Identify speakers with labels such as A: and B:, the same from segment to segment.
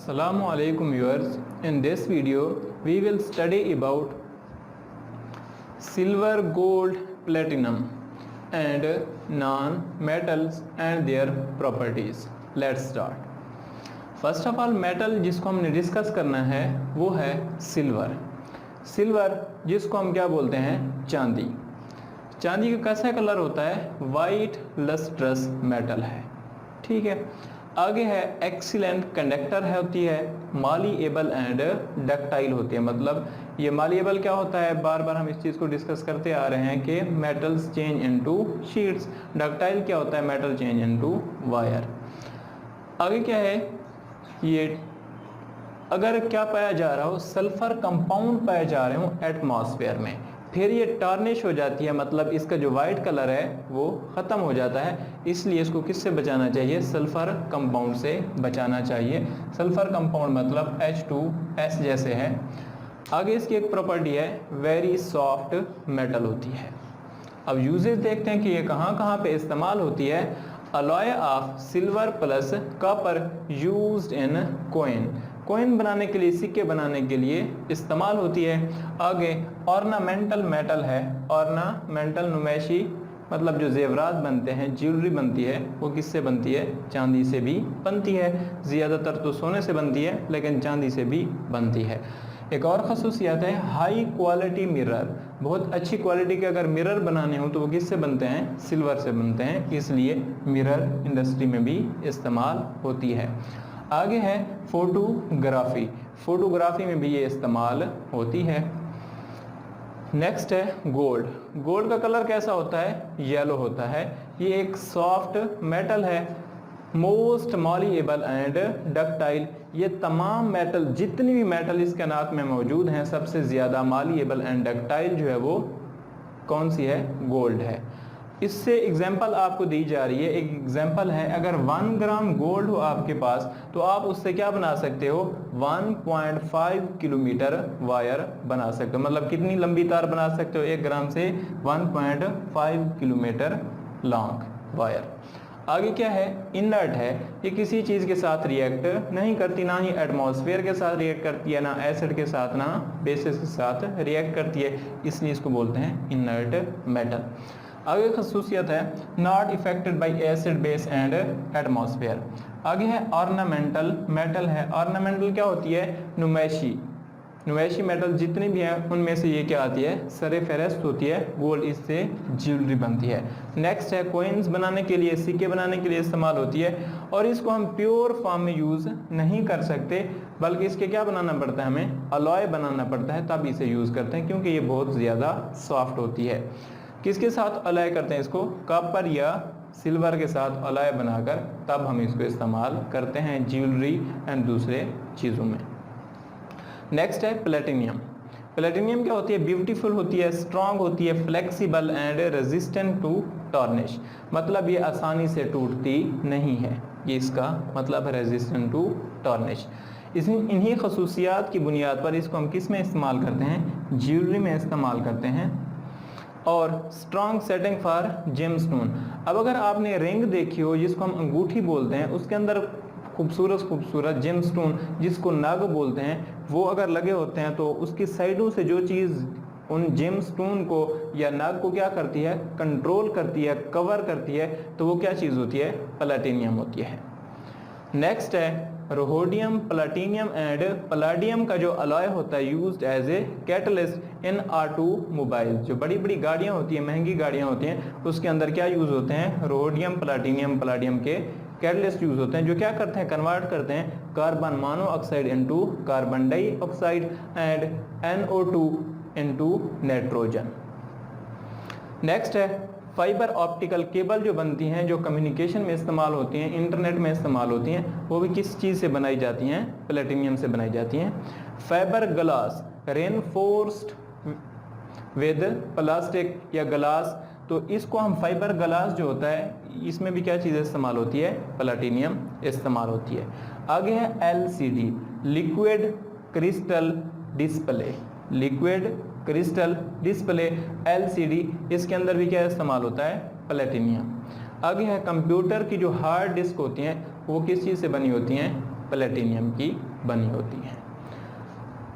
A: Assalamu alaikum viewers. In this video we will study about silver, gold, platinum and non-metals and their properties. Let's start. First of all metal जिसको हमने discuss करना है वो है silver. Silver जिसको हम क्या बोलते हैं, चांदी। चांदी का कैसा कलर होता है, वाइट लस्ट्रस मेटल है, ठीक है। आगे है एक्सीलेंट कंडक्टर है, होती है मालीएबल एंड डक्टाइल होती है। मतलब ये मालीएबल क्या होता है, बार बार हम इस चीज़ को डिस्कस करते आ रहे हैं कि metals change into sheets. Ductile क्या होता है, मेटल चेंज इनटू वायर। आगे क्या है, ये अगर क्या पाया जा रहा हो, सल्फर कंपाउंड पाए जा रहे हो एटमॉस्फेयर में, फिर ये टार्निश हो जाती है, मतलब इसका जो वाइट कलर है वो ख़त्म हो जाता है। इसलिए इसको किससे बचाना चाहिए, सल्फर कंपाउंड से बचाना चाहिए। सल्फर कंपाउंड मतलब H2S जैसे है। आगे इसकी एक प्रॉपर्टी है, वेरी सॉफ्ट मेटल होती है। अब यूजेज देखते हैं कि ये कहाँ कहाँ पे इस्तेमाल होती है। Alloy of silver plus copper used in coin, coin बनाने के लिए, सिक्के बनाने के लिए इस्तेमाल होती है। आगे ऑर्नामेंटल मेटल है, ऑर्नामेंटल नुमाइशी मतलब जो जेवरात बनते हैं, ज्वेलरी बनती है, वो किससे बनती है, चांदी से भी बनती है। ज़्यादातर तो सोने से बनती है लेकिन चांदी से भी बनती है। एक और खसूसियत है हाई क्वालिटी मिरर, बहुत अच्छी क्वालिटी के अगर मिरर बनाने हो तो वो किससे बनते हैं, सिल्वर से बनते हैं, इसलिए मिरर इंडस्ट्री में भी इस्तेमाल होती है। आगे है फोटोग्राफी, फोटोग्राफी में भी ये इस्तेमाल होती है। नेक्स्ट है गोल्ड। गोल्ड का कलर कैसा होता है, येलो होता है। ये एक सॉफ्ट मेटल है, मोस्ट मॉलिएबल एंड डक्टाइल। ये तमाम मेटल, जितनी भी मेटल इस कायनात में मौजूद हैं, सबसे ज़्यादा मॉलिएबल एंड डक्टाइल जो है वो कौन सी है, गोल्ड है। इससे एग्जाम्पल आपको दी जा रही है, एक एग्जाम्पल है, अगर 1 ग्राम गोल्ड हो आपके पास तो आप उससे क्या बना सकते हो, 1.5 किलोमीटर वायर बना सकते हो। मतलब कितनी लंबी तार बना सकते हो, 1 ग्राम से 1.5 किलोमीटर लॉन्ग वायर। आगे क्या है, इनर्ट है, ये किसी चीज़ के साथ रिएक्ट नहीं करती, ना ही एटमॉस्फेयर के साथ रिएक्ट करती है, ना एसिड के साथ, ना बेसिस के साथ रिएक्ट करती है, इसलिए इसको बोलते हैं इनर्ट मेटल। आगे खसूसियत है not affected by acid base and atmosphere. आगे है ऑर्नामेंटल मेटल है। ऑर्नामेंटल क्या होती है, नुमाइशी। नुमाइशी मेटल जितनी भी हैं उनमें से ये क्या आती है, सरे फेरेस्ट होती है, गोल्ड इससे ज्वेलरी बनती है। नेक्स्ट है कॉइन्स बनाने के लिए, सिक्के बनाने के लिए इस्तेमाल होती है, और इसको हम प्योर फॉर्म में यूज़ नहीं कर सकते, बल्कि इसके क्या बनाना पड़ता है, हमें अलॉय बनाना पड़ता है, तब इसे यूज़ करते हैं, क्योंकि ये बहुत ज़्यादा सॉफ्ट होती है। किसके साथ अलॉय करते हैं इसको, कॉपर या सिल्वर के साथ अलॉय बनाकर, तब हम इसको इस्तेमाल करते हैं ज्वेलरी एंड दूसरे चीज़ों में। नेक्स्ट है प्लेटिनियम। प्लेटिनियम क्या होती है, ब्यूटीफुल होती है, स्ट्रांग होती है, फ्लेक्सिबल एंड रेजिस्टेंट टू टॉर्निश। मतलब ये आसानी से टूटती नहीं है, ये इसका मतलब है रेजिस्टेंट टू टॉर्निश। इन्हीं खसूसियात की बुनियाद पर इसको हम किस में इस्तेमाल करते हैं, ज्वेलरी में इस्तेमाल करते हैं। और स्ट्रॉन्ग सेटिंग फॉर जेमस्टोन। अब अगर आपने रिंग देखी हो जिसको हम अंगूठी बोलते हैं, उसके अंदर खूबसूरत जेमस्टोन जिसको नग बोलते हैं, वो अगर लगे होते हैं तो उसकी साइडों से जो चीज़ उन जेमस्टोन को या नग को क्या करती है, कंट्रोल करती है, कवर करती है, तो वो क्या चीज़ होती है, प्लैटिनियम होती है। नेक्स्ट है रोहोडियम, प्लैटिनियम एंड पलाडियम का जो अलॉय होता है used as a catalyst in automobile. जो बड़ी बड़ी गाड़ियाँ होती हैं, महंगी गाड़ियाँ होती हैं, उसके अंदर क्या यूज़ होते हैं, रोहोडियम, प्लैटिनियम, पलाडियम के कैटलिस्ट यूज़ होते हैं, जो क्या करते हैं, कन्वर्ट करते हैं carbon monoxide into carbon dioxide and NO2 into nitrogen. Next है फाइबर ऑप्टिकल केबल जो बनती हैं, जो कम्युनिकेशन में इस्तेमाल होती हैं, इंटरनेट में इस्तेमाल होती हैं, वो भी किस चीज़ से बनाई जाती हैं, प्लेटिनियम से बनाई जाती हैं। Fibre glass reinforced with plastic या ग्लास, तो इसको हम फाइबर ग्लास जो होता है, इसमें भी क्या चीज़ इस्तेमाल होती है, प्लेटिनियम इस्तेमाल होती है। आगे है LCD, liquid crystal display, liquid crystal display LCD, इसके अंदर भी क्या इस्तेमाल होता है, प्लेटिनियम। आगे है कंप्यूटर की जो हार्ड डिस्क होती हैं वो किस चीज़ से बनी होती हैं, प्लेटिनियम की बनी होती हैं।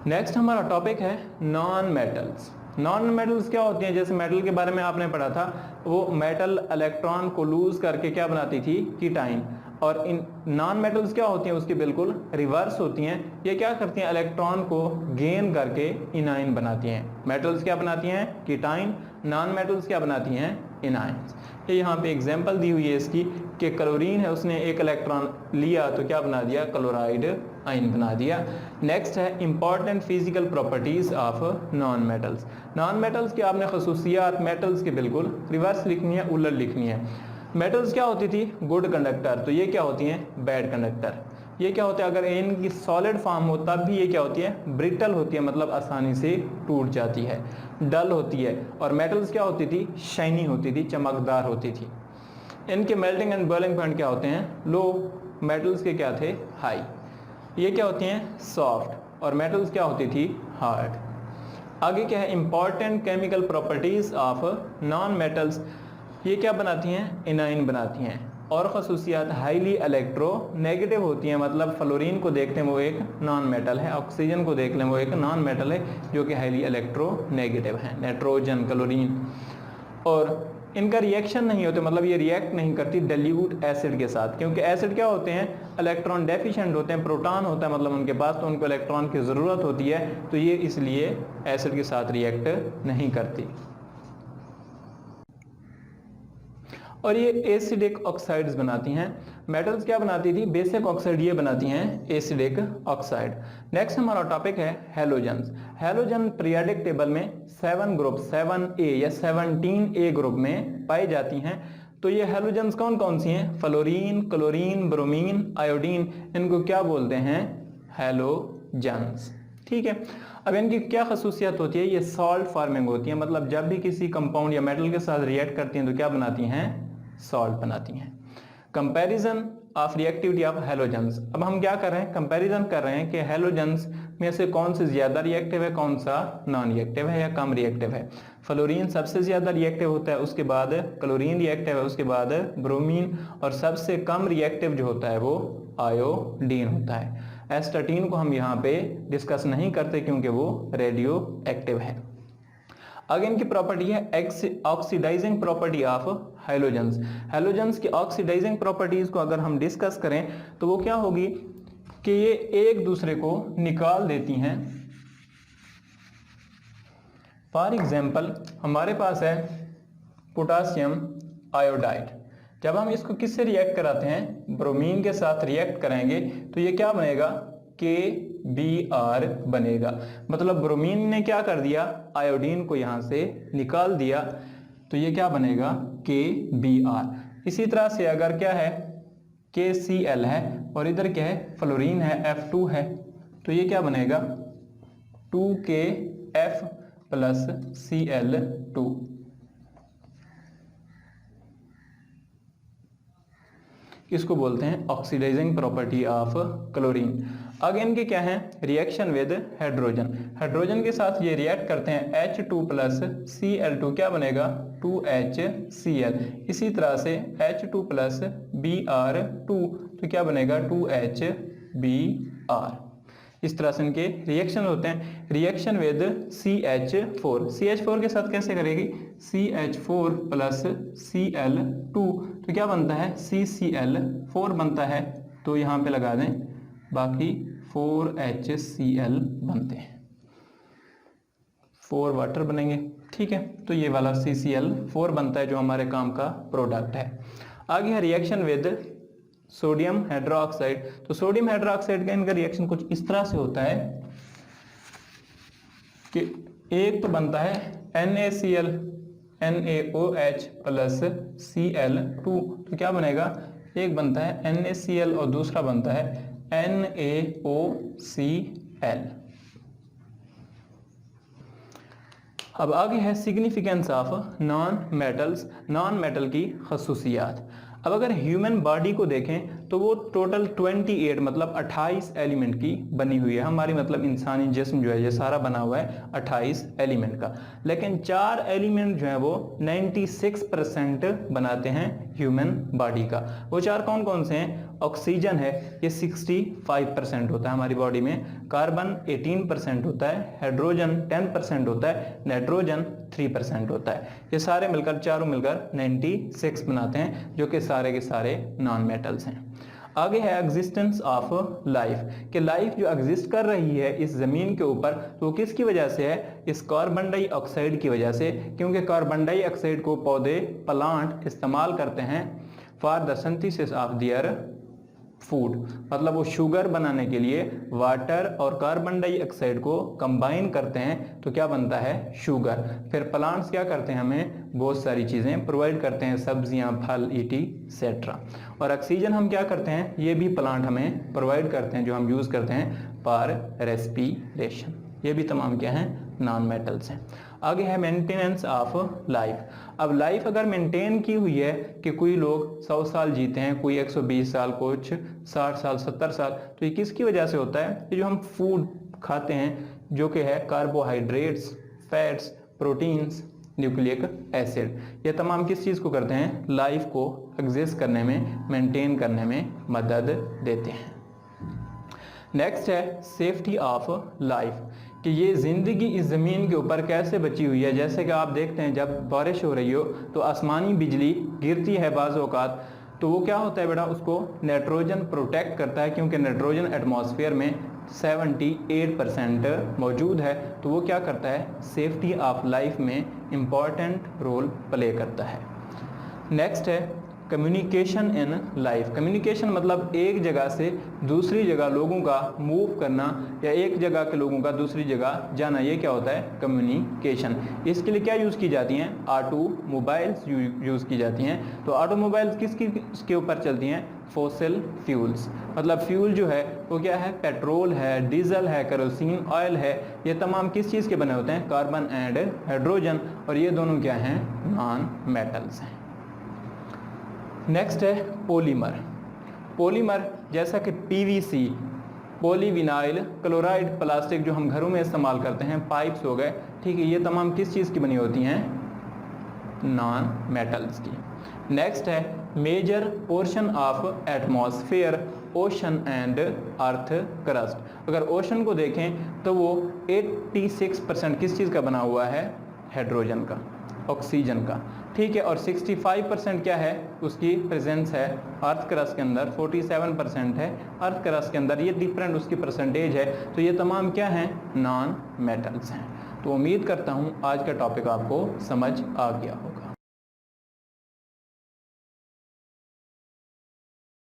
A: नेक्स्ट हमारा टॉपिक है नॉन मेटल्स। नॉन मेटल्स क्या होती हैं? जैसे मेटल के बारे में आपने पढ़ा था, वो मेटल इलेक्ट्रॉन को लूज करके क्या बनाती थी? कीटाइन। और इन नॉन मेटल्स क्या होती हैं? उसकी बिल्कुल रिवर्स होती हैं। ये क्या करती हैं? इलेक्ट्रॉन को गेन करके इनाइन बनाती हैं। मेटल्स क्या बनाती हैं? कीटाइन। नॉन मेटल्स क्या बनाती हैं? इनाइंस। ये यहाँ पे एग्जांपल दी हुई है इसकी कि क्लोरीन है, उसने एक इलेक्ट्रॉन लिया तो क्या बना दिया? क्लोराइड आइन बना दिया। नेक्स्ट है important physical properties of non metals. Non metals की आपने खसूसियात मेटल्स के बिल्कुल रिवर्स लिखनी है, उलट लिखनी है। मेटल्स क्या होती थी? गुड कंडक्टर, तो ये क्या होती हैं? Bad conductor. ये क्या होते हैं? अगर इनकी सॉलिड फॉर्म हो तब भी ये क्या होती है? ब्रिटल होती है, मतलब आसानी से टूट जाती है, डल होती है। और मेटल्स क्या होती थी? शाइनी होती थी, चमकदार होती थी। इनके मेल्टिंग एंड बॉइलिंग पॉइंट क्या होते हैं? लो। मेटल्स के क्या थे? हाई। ये क्या होती हैं? सॉफ्ट। और मेटल्स क्या होती थी? हार्ड। आगे क्या है? Important chemical properties of non metals. ये क्या बनाती हैं? इनाइन बनाती हैं। और खसूसियात हाईली इलेक्ट्रो नेगेटिव होती हैं, मतलब फ्लोरीन को देख लें वो एक नॉन मेटल है, ऑक्सीजन को देख लें वो एक नॉन मेटल है जो कि हाईली इलेक्ट्रो नेगेटिव है, नाइट्रोजन, क्लोरीन। और इनका रिएक्शन नहीं होते, मतलब ये रिएक्ट नहीं करती डाइल्यूट एसिड के साथ, क्योंकि एसिड क्या होते हैं? इलेक्ट्रॉन डेफिशिएंट होते हैं, प्रोटॉन होता है मतलब उनके पास, तो उनको इलेक्ट्रॉन की ज़रूरत होती है, तो ये इसलिए एसिड के साथ रिएक्ट नहीं करती। और ये एसिडिक ऑक्साइड्स बनाती हैं। मेटल्स क्या बनाती थी? बेसिक ऑक्साइड ये बनाती हैं एसिडिक ऑक्साइड। नेक्स्ट हमारा टॉपिक है हैलोजन्स। हैलोजन पीरियोडिक टेबल में 7 ग्रुप 7A या 17A ग्रुप में पाई जाती हैं। तो ये हैलोजन्स कौन कौन सी हैं? Fluorine, chlorine, bromine, iodine. इनको क्या बोलते हैं? हैलोजन्स। ठीक है। अब इनकी क्या खसूसियत होती है? ये सॉल्ट फार्मिंग होती है, मतलब जब भी किसी कंपाउंड या मेटल के साथ रिएक्ट करती हैं तो क्या बनाती हैं? सॉल्ट बनाती हैं। Comparison of reactivity of halogens. अब हम क्या कर रहे हैं? कंपैरिजन कर रहे हैं कि हैलोजन्स में से कौन से ज्यादा रिएक्टिव है, कौन सा नॉन रिएक्टिव है या कम रिएक्टिव है। फ्लोरीन सबसे ज्यादा रिएक्टिव होता है, उसके बाद क्लोरीन रिएक्टिव है, उसके बाद ब्रोमीन, और सबसे कम रिएक्टिव जो होता है वो आयोडीन होता है। एस्टाटीन को हम यहाँ पे डिस्कस नहीं करते क्योंकि वो रेडियो एक्टिव है। आगे इनकी प्रॉपर्टी है oxidising property of halogens. Halogens की ऑक्सीडाइजिंग प्रॉपर्टीज को अगर हम डिस्कस करें तो वो क्या होगी कि ये एक दूसरे को निकाल देती हैं। फॉर एग्जाम्पल हमारे पास है पोटासियम आयोडाइड। जब हम इसको किससे रिएक्ट कराते हैं? ब्रोमीन के साथ रिएक्ट करेंगे तो ये क्या बनेगा? KBr बनेगा। मतलब ब्रोमीन ने क्या कर दिया? आयोडीन को यहाँ से निकाल दिया, तो ये क्या बनेगा? KBr। इसी तरह से अगर क्या है? KCl है और इधर क्या है? फ्लोरीन है, F2 है, तो ये क्या बनेगा? 2KF plus Cl2। इसको बोलते हैं ऑक्सीडाइजिंग प्रॉपर्टी ऑफ क्लोरीन। आगे इनके क्या है? Reaction with hydrogen. हाइड्रोजन के साथ ये रिएक्ट करते हैं, H2 प्लस Cl2 क्या बनेगा? 2HCl। इसी तरह से H2 प्लस Br2 तो क्या बनेगा? 2HBr। इस तरह से इनके रिएक्शन होते हैं। Reaction with CH4। CH4 के साथ कैसे करेगी? CH4 प्लस Cl2 तो क्या बनता है? CCl4 बनता है, तो यहाँ पे लगा दें, बाकी 4HCl बनते हैं, 4 वाटर बनेंगे। ठीक है, तो ये वाला CCl4 बनता है जो हमारे काम का प्रोडक्ट है। आगे है रिएक्शन विद सोडियम हाइड्रोक्साइड। तो सोडियम हाइड्रोक्साइड का इनका रिएक्शन कुछ इस तरह से होता है कि एक तो बनता है NaCl NaOH प्लस Cl2 तो क्या बनेगा? एक बनता है NaCl और दूसरा बनता है NaOCl। अब आगे है significance of non metals. Non metal की खसूसियात। अब अगर ह्यूमन बॉडी को देखें तो वो टोटल 28 मतलब 28 एलिमेंट की बनी हुई है। हमारी मतलब इंसानी जिस्म जो है ये सारा बना हुआ है 28 एलिमेंट का, लेकिन 4 एलिमेंट जो है वो 96% बनाते हैं ह्यूमन बॉडी का। वो 4 कौन कौन से हैं? ऑक्सीजन है, ये 65% होता है हमारी बॉडी में, कार्बन 18% होता है, हाइड्रोजन 10% होता है, नाइट्रोजन 3% होता है। ये सारे मिलकर, चारों मिलकर 96 बनाते हैं, जो कि सारे के सारे नॉन मेटल्स हैं। आगे है एग्जिस्टेंस ऑफ लाइफ, कि लाइफ जो एग्जिस्ट कर रही है इस ज़मीन के ऊपर, तो वो किसकी वजह से है? इस कार्बन डाइऑक्साइड की वजह से, क्योंकि कार्बन डाइऑक्साइड को पौधे, प्लांट इस्तेमाल करते हैं for the synthesis of their food, मतलब वो शुगर बनाने के लिए वाटर और कार्बन डाइऑक्साइड को कंबाइन करते हैं तो क्या बनता है? शुगर। फिर प्लांट्स क्या करते हैं? हमें बहुत सारी चीज़ें प्रोवाइड करते हैं, सब्जियां, फल, एटसेट्रा। और ऑक्सीजन हम क्या करते हैं? ये भी प्लांट हमें प्रोवाइड करते हैं, जो हम यूज़ करते हैं फॉर रेस्पिरेशन। ये भी तमाम क्या हैं? नॉन मेटल्स हैं। आगे है मेंटेनेंस ऑफ लाइफ। अब लाइफ अगर मेंटेन की हुई है कि कोई लोग 100 साल जीते हैं, कोई 120 साल, कुछ 60 साल, 70 साल, तो ये किसकी वजह से होता है? ये जो हम फूड खाते हैं जो कि है carbohydrates, fats, proteins, nucleic acid, ये तमाम किस चीज़ को करते हैं? लाइफ को एग्जिस्ट करने में, मेंटेन करने में मदद देते हैं। नेक्स्ट है सेफ्टी ऑफ लाइफ, कि ये ज़िंदगी इस ज़मीन के ऊपर कैसे बची हुई है। जैसे कि आप देखते हैं जब बारिश हो रही हो तो आसमानी बिजली गिरती है बाज़ औक़ात, तो वो क्या होता है बेटा? उसको नाइट्रोजन प्रोटेक्ट करता है, क्योंकि नाइट्रोजन एटमॉस्फेयर में 78% मौजूद है, तो वो क्या करता है? सेफ्टी ऑफ लाइफ में इम्पॉर्टेंट रोल प्ले करता है। नेक्स्ट है कम्युनिकेशन इन लाइफ। कम्युनिकेशन मतलब एक जगह से दूसरी जगह लोगों का मूव करना, या एक जगह के लोगों का दूसरी जगह जाना, ये क्या होता है? कम्युनिकेशन। इसके लिए क्या यूज़ की जाती हैं? ऑटोमोबाइल्स यूज़ की जाती हैं। तो ऑटोमोबाइल्स किसके ऊपर चलती हैं? फॉसिल फ्यूल्स, मतलब फ्यूल जो है वो क्या है? पेट्रोल है, डीजल है, केरोसिन ऑयल है, ये तमाम किस चीज़ के बने होते हैं? कार्बन एंड हाइड्रोजन, और ये दोनों क्या हैं? नॉन मेटल्स हैं। नेक्स्ट है पॉलीमर। पॉलीमर जैसा कि पीवीसी, पॉलीविनाइल क्लोराइड प्लास्टिक जो हम घरों में इस्तेमाल करते हैं, पाइप्स हो गए, ठीक है, ये तमाम किस चीज़ की बनी होती हैं? नॉन मेटल्स की। नेक्स्ट है major portion of atmosphere, ocean and earth crust. अगर ओशन को देखें तो वो 86% किस चीज़ का बना हुआ है? हाइड्रोजन का, ऑक्सीजन का, ठीक है। और 65% क्या है? उसकी प्रेजेंस है अर्थ क्रस्ट के अंदर, 47% है अर्थ क्रस्ट के अंदर, ये डिफरेंट उसकी परसेंटेज है। तो ये तमाम क्या हैं? नॉन मेटल्स हैं। तो उम्मीद करता हूँ आज का टॉपिक आपको समझ आ गया हो।